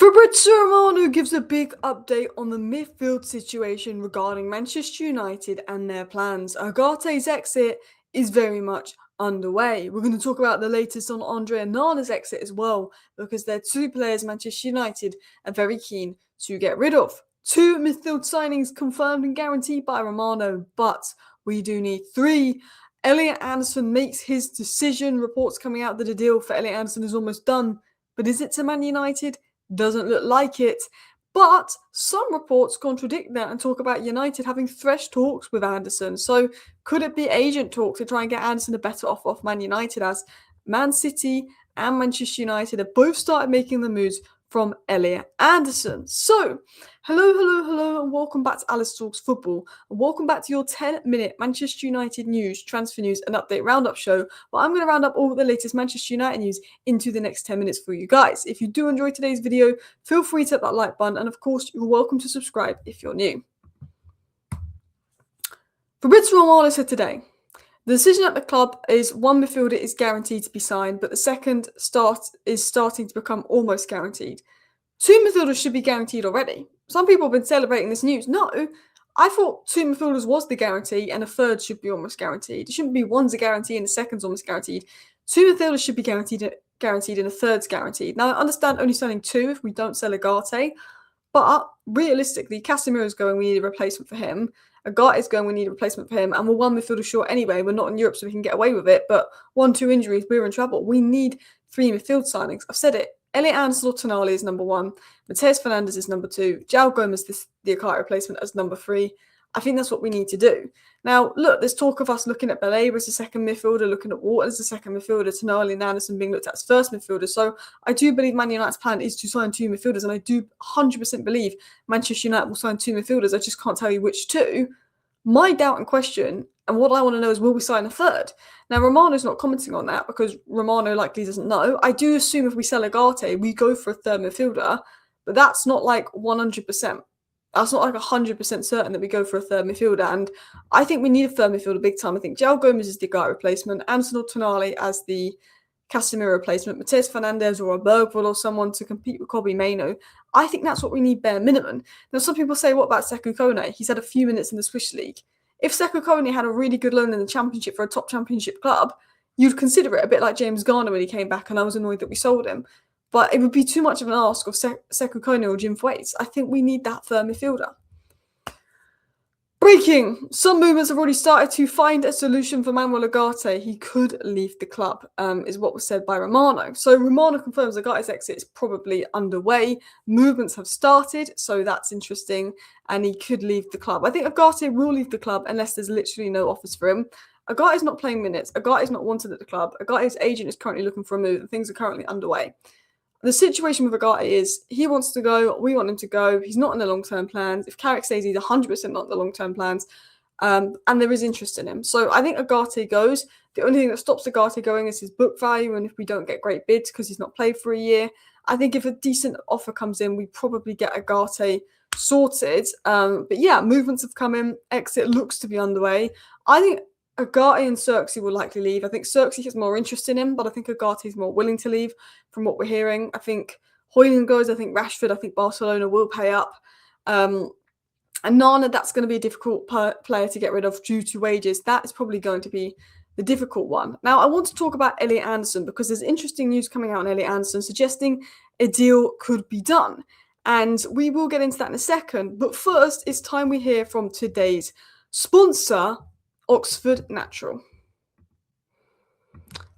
Fabrizio Romano gives a big update on the midfield situation regarding Manchester United and their plans. Ugarte's exit is very much underway. We're going to talk about the latest on Ugarte and Onana's exit as well, because they're two players Manchester United are very keen to get rid of. Two midfield signings confirmed and guaranteed by Romano, but we do need three. Elliot Anderson makes his decision. Reports coming out that a deal for Elliot Anderson is almost done, but is it to Man United? Doesn't look like it. But some reports contradict that and talk about United having fresh talks with Anderson. So could it be agent talk to try and get Anderson a better offer off Man United, as Man City and Manchester United have both started making the moves from Elliot Anderson? So, hello, and welcome back to Alice Talks Football, and welcome back to your 10-minute Manchester United news, transfer news, and update roundup show, where I'm going to round up all the latest Manchester United news into the next 10 minutes for you guys. If you do enjoy today's video, feel free to hit that like button, and of course, you're welcome to subscribe if you're new. Fabrizio Romano said today, the decision at the club is one midfielder is guaranteed to be signed, but the second is starting to become almost guaranteed. Two midfielders should be guaranteed already. Some people have been celebrating this news. No, I thought two midfielders was the guarantee and a third should be almost guaranteed. It shouldn't be one's a guarantee and the second's almost guaranteed. Two midfielders should be guaranteed and a third's guaranteed. Now, I understand only signing two if we don't sell Ugarte, but realistically, Casemiro's going, we need a replacement for him. Ugarte's going, we need a replacement for him. And we're one midfielder short anyway. We're not in Europe, so we can get away with it. But 1-2 injuries, we're in trouble. We need three midfield signings. I've said it. Elliot Anderson or Tonali is number one. Mateus Fernandes is number two. João Gomes is the Ugarte replacement as number three. I think that's what we need to do. Now, look, there's talk of us looking at Baleba as a second midfielder, looking at Walton as a second midfielder, Tonali and Anderson being looked at as first midfielder. So I do believe Man United's plan is to sign two midfielders, and I do 100% believe Manchester United will sign two midfielders. I just can't tell you which two. My doubt and question, and what I want to know is, will we sign a third? Now, Romano's not commenting on that because Romano likely doesn't know. I do assume if we sell Ugarte, we go for a third midfielder, but that's not like 100%. That's not like 100% certain that we go for a third midfielder, and I think we need a third midfielder big time. I think João Gomes is the Ugarte replacement, Anderson or Tonali as the Casemiro replacement, Mateus Fernandes or a Bergvall or someone to compete with Kobbie Mainoo. I think that's what we need bare minimum. Now, some people say, what about Sekou Kone? He's had a few minutes in the Swiss League. If Sekou Kone had a really good loan in the Championship for a top Championship club, you'd consider it, a bit like James Garner when he came back, and I was annoyed that we sold him. But it would be too much of an ask of Sekou Kone or Jim Thwaites. I think we need that third midfielder. Breaking! Some movements have already started to find a solution for Manuel Ugarte. He could leave the club, is what was said by Romano. So Romano confirms Ugarte's exit is probably underway. Movements have started, so that's interesting. And he could leave the club. I think Ugarte will leave the club unless there's literally no offers for him. Ugarte is not playing minutes. Ugarte is not wanted at the club. Ugarte's agent is currently looking for a move, and things are currently underway. The situation with Ugarte is he wants to go, we want him to go. He's not in the long-term plans. If Carrick stays, he's 100% not in the long-term plans. And there is interest in him. So I think Ugarte goes. The only thing that stops Ugarte going is his book value, and if we don't get great bids because he's not played for a year. I think if a decent offer comes in, we probably get Ugarte sorted. But yeah, movements have come in. Exit looks to be underway. I think Ugarte and Xerxes will likely leave. I think Xerxes has more interest in him, but I think Ugarte is more willing to leave from what we're hearing. I think Højlund goes. I think Rashford. I think Barcelona will pay up. And Nana, that's going to be a difficult player to get rid of due to wages. That is probably going to be the difficult one. Now, I want to talk about Elliot Anderson because there's interesting news coming out on Elliot Anderson suggesting a deal could be done. And we will get into that in a second. But first, it's time we hear from today's sponsor, Oxford Natural.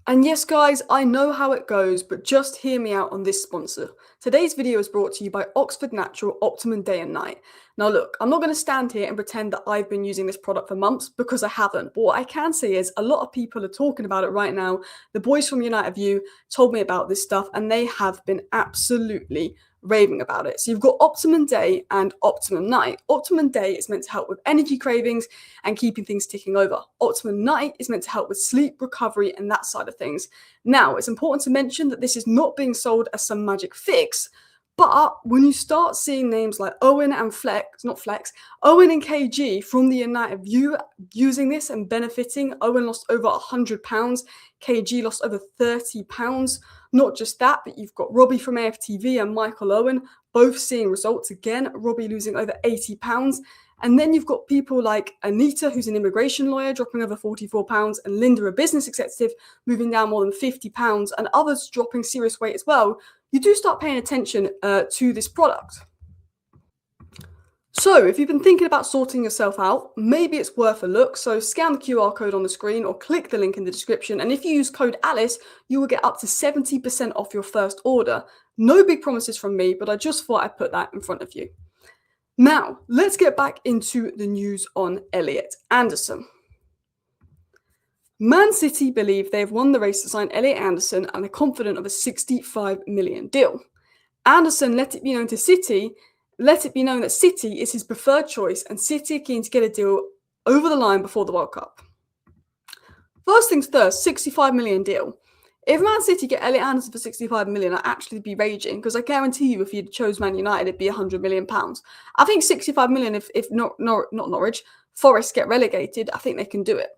And yes, guys, I know how it goes, but just hear me out on this sponsor. Today's video is brought to you by Oxford Natural Optimum Day and Night. Now, look, I'm not going to stand here and pretend that I've been using this product for months because I haven't. But what I can say is a lot of people are talking about it right now. The boys from United View told me about this stuff, and they have been absolutely raving about it. So you've got Optimum Day and Optimum Night. Optimum Day is meant to help with energy cravings and keeping things ticking over. Optimum Night is meant to help with sleep, recovery, and that side of things. Now, it's important to mention that this is not being sold as some magic fix, But when you start seeing names like Owen and Owen and KG from the United view using this and benefiting, Owen lost over £100, KG lost over £30. Not just that, but you've got Robbie from AFTV and Michael Owen both seeing results again, Robbie losing over £80. And then you've got people like Anita, who's an immigration lawyer, dropping over £44, and Linda, a business executive, moving down more than £50, and others dropping serious weight as well. You do start paying attention to this product. So if you've been thinking about sorting yourself out, maybe it's worth a look. So scan the QR code on the screen or click the link in the description. And if you use code Alice, you will get up to 70% off your first order. No big promises from me, but I just thought I'd put that in front of you. Now, let's get back into the news on Elliot Anderson. Man City believe they have won the race to sign Elliot Anderson and are confident of a £65 million deal. Anderson let it be known that City is his preferred choice and City are keen to get a deal over the line before the World Cup. First things first, £65 million deal. If Man City get Elliot Anderson for £65 million, I'd actually be raging, because I guarantee you if you'd chose Man United, it'd be £100 million. I think £65 million, if not Norwich, Forest get relegated, I think they can do it.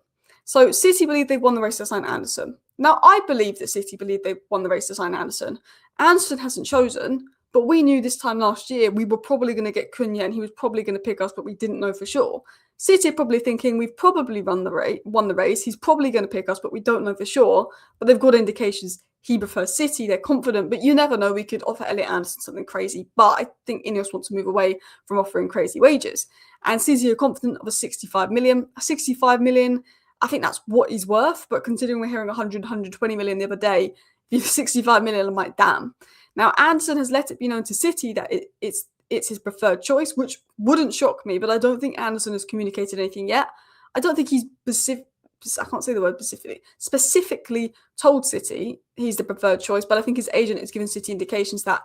So City believe they've won the race to sign Anderson. Now, I believe that City believe they've won the race to sign Anderson. Anderson hasn't chosen, but we knew this time last year we were probably going to get Cunha and he was probably going to pick us, but we didn't know for sure. City are probably thinking we've probably won the race. He's probably going to pick us, but we don't know for sure. But they've got indications he prefers City. They're confident, but you never know. We could offer Elliot Anderson something crazy. But I think Ineos want to move away from offering crazy wages. And City are confident of a £65 million. £65 million, I think that's what he's worth. But considering we're hearing 120 million the other day, if £65 million, I'm like, damn. Now, Anderson has let it be known to City that it's his preferred choice, which wouldn't shock me, but I don't think Anderson has communicated anything yet. I don't think he's specifically told City he's the preferred choice, but I think his agent has given City indications that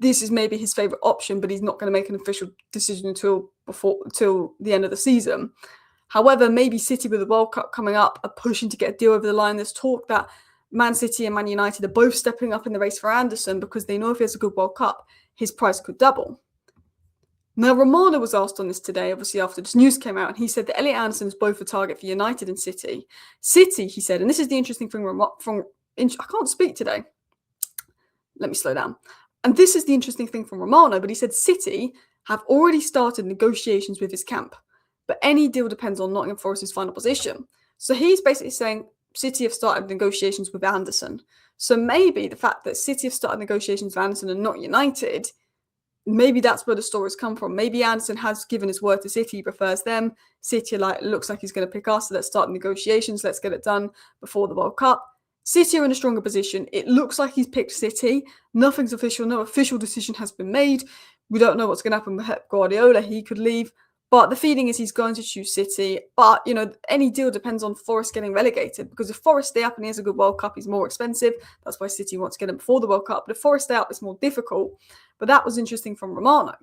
this is maybe his favourite option, but he's not going to make an official decision until the end of the season. However, maybe City with the World Cup coming up are pushing to get a deal over the line. There's talk that Man City and Man United are both stepping up in the race for Anderson because they know if he has a good World Cup, his price could double. Now, Romano was asked on this today, obviously after this news came out, and he said that Elliot Anderson is both a target for United and City. City, he said, and this is the interesting thing I can't speak today. Let me slow down. And this is the interesting thing from Romano, but he said City have already started negotiations with his camp, but any deal depends on Nottingham Forest's final position. So he's basically saying City have started negotiations with Anderson. So maybe the fact that City have started negotiations with Anderson and not United, maybe that's where the stories come from. Maybe Anderson has given his word to City, he prefers them. City looks like he's going to pick us, so let's start negotiations, let's get it done before the World Cup. City are in a stronger position. It looks like he's picked City. Nothing's official, no official decision has been made. We don't know what's going to happen with Pep Guardiola, he could leave. But the feeling is he's going to choose City. But, any deal depends on Forest getting relegated. Because if Forest stay up and he has a good World Cup, he's more expensive. That's why City wants to get him before the World Cup. But if Forest stay up, it's more difficult. But that was interesting from Romano.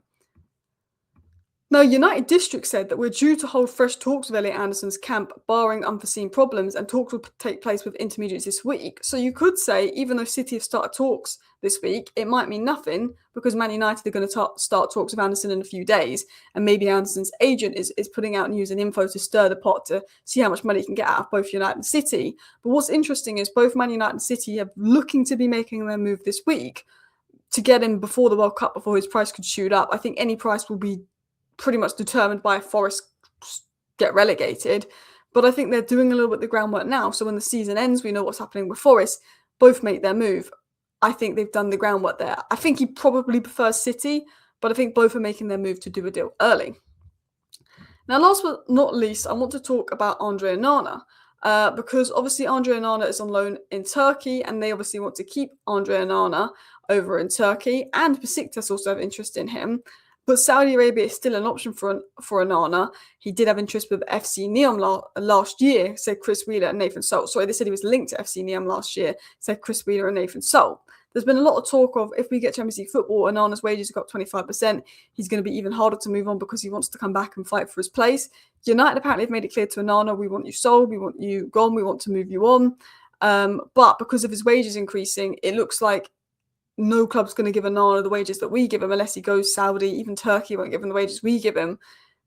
Now, United District said that we're due to hold fresh talks with Elliot Anderson's camp, barring unforeseen problems, and talks will take place with intermediaries this week. So you could say, even though City have started talks this week, it might mean nothing, because Man United are going to start talks with Anderson in a few days, and maybe Anderson's agent is putting out news and info to stir the pot to see how much money he can get out of both United and City. But what's interesting is both Man United and City are looking to be making their move this week to get him before the World Cup, before his price could shoot up. I think any price will be pretty much determined by if Forest get relegated. But I think they're doing a little bit of the groundwork now. So when the season ends, we know what's happening with Forest. Both make their move. I think they've done the groundwork there. I think he probably prefers City, but I think both are making their move to do a deal early. Now, last but not least, I want to talk about Ugarte and Onana. Because obviously Ugarte and Onana is on loan in Turkey, and they obviously want to keep Ugarte and Onana over in Turkey, and Besiktas also have interest in him. But Saudi Arabia is still an option for Onana. He did have interest with FC Neom last year, said Chris Wheeler and Nathan Salt. Sorry, they said he was linked to FC Neom last year, said Chris Wheeler and Nathan Salt. There's been a lot of talk of if we get Champions League football, Onana's wages go up 25%, he's going to be even harder to move on because he wants to come back and fight for his place. United apparently have made it clear to Onana, we want you sold, we want you gone, we want to move you on. But because of his wages increasing, it looks like no club's going to give Onana the wages that we give him unless he goes Saudi. Even Turkey won't give him the wages we give him.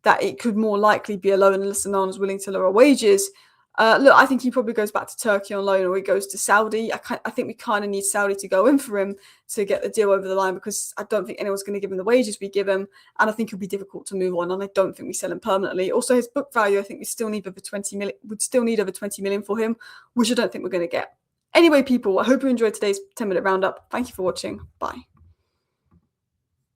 That it could more likely be a loan unless Onana's willing to lower wages. Look, I think he probably goes back to Turkey on loan, or he goes to Saudi. I think we kind of need Saudi to go in for him to get the deal over the line, because I don't think anyone's going to give him the wages we give him, and I think it'll be difficult to move on. And I don't think we sell him permanently. Also, his book value, I think we still need over 20 million. Would still need over 20 million for him, which I don't think we're going to get. Anyway, people, I hope you enjoyed today's 10-minute roundup. Thank you for watching. Bye.